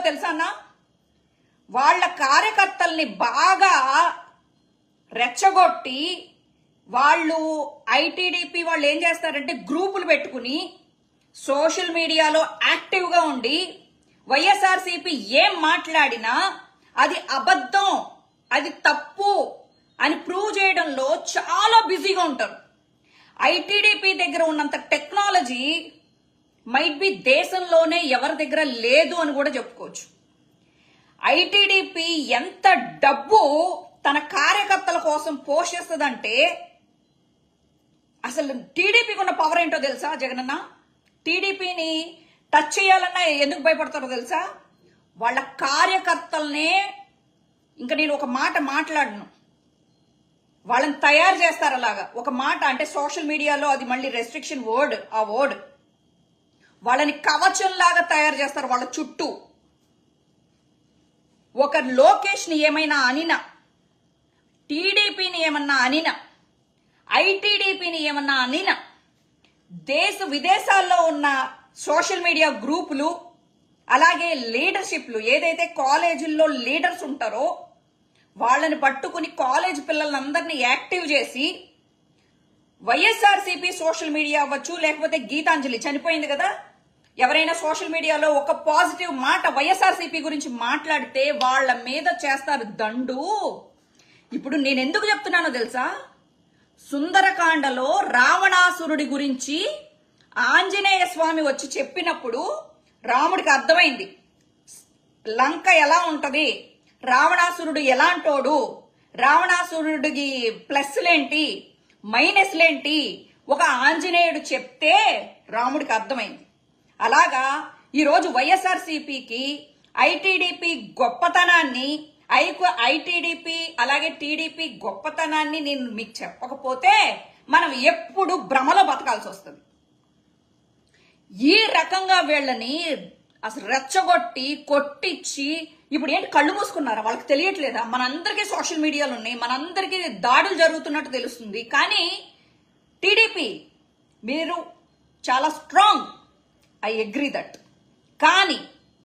తెలుసా అన్న? వాళ్ళ కార్యకర్తల్ని బాగా రెచ్చగొట్టి వాళ్ళు ఐటీడీపీ వాళ్ళు ఏం చేస్తారంటే గ్రూపులు పెట్టుకుని సోషల్ మీడియాలో యాక్టివ్గా ఉండి వైఎస్ఆర్సీపీ ఏం మాట్లాడినా అది అబద్ధం, అది తప్పు అని ప్రూవ్ చేయడంలో చాలా బిజీగా ఉంటారు. ఐటీడీపీ దగ్గర ఉన్నంత టెక్నాలజీ మైట్ బి దేశంలోనే ఎవరి దగ్గర లేదు అని కూడా చెప్పుకోవచ్చు. ఐటీడీపీ ఎంత డబ్బు తన కార్యకర్తల కోసం పోషిస్తుందంటే అసలు టీడీపీకి ఉన్న పవర్ ఏంటో తెలుసా జగనన్న? టీడీపీని టచ్ చేయాలన్నా ఎందుకు భయపడతారో తెలుసా? వాళ్ళ కార్యకర్తలనే, ఇంకా నేను ఒక మాట మాట్లాడను, వాళ్ళని తయారు చేస్తారు అలాగా. ఒక మాట అంటే సోషల్ మీడియాలో అది మళ్ళీ రెస్ట్రిక్షన్ వర్డ్, ఆ వర్డ్ వాళ్ళని కవచంలాగా తయారు చేస్తారు. వాళ్ళ చుట్టూ ఒక లోకేష్ ని ఏమైనా అనినా, టీడీపీని ఏమన్నా అనినా, ఐటీడీపీని ఏమన్నా అనినా, దేశ విదేశాల్లో ఉన్న సోషల్ మీడియా గ్రూపులు అలాగే లీడర్షిప్లు ఏదైతే కాలేజీల్లో లీడర్స్ ఉంటారో వాళ్ళని పట్టుకుని కాలేజ్ పిల్లలందరినీ యాక్టివ్ చేసి వైఎస్ఆర్సీపీ సోషల్ మీడియా అవ్వచ్చు, లేకపోతే గీతాంజలి చనిపోయింది కదా, ఎవరైనా సోషల్ మీడియాలో ఒక పాజిటివ్ మాట వైఎస్ఆర్సీపీ గురించి మాట్లాడితే వాళ్ళ మీద చేస్తారు దండు. ఇప్పుడు నేను ఎందుకు చెప్తున్నానో తెలుసా? సుందరకాండలో రావణాసురుడి గురించి ఆంజనేయ స్వామి వచ్చి చెప్పినప్పుడు రాముడికి అర్థమైంది లంక ఎలా ఉంటది, రావణాసురుడు ఎలాంటోడు, రావణాసురుడికి ప్లస్లేంటి మైనస్లేంటి ఒక ఆంజనేయుడు చెప్తే రాముడికి అర్థమైంది. అలాగా ఈరోజు వైఎస్ఆర్సీపీకి ఐటీడీపీ గొప్పతనాన్ని, ఐటీడీపీ అలాగే టీడీపీ గొప్పతనాన్ని నేను మీకు చెప్పకపోతే మనం ఎప్పుడు భ్రమలో బతకాల్సి వస్తుంది. ఈ రకంగా వీళ్ళని అసలు రెచ్చగొట్టి కొట్టించి ఇప్పుడు ఏంటి కళ్ళు మూసుకున్నారా? వాళ్ళకి తెలియట్లేదా? మనందరికీ సోషల్ మీడియాలు ఉన్నాయి, మనందరికీ దాడులు జరుగుతున్నట్టు తెలుస్తుంది. కానీ టీడీపీ మీరు చాలా స్ట్రాంగ్, ఐ అగ్రీ దట్. కానీ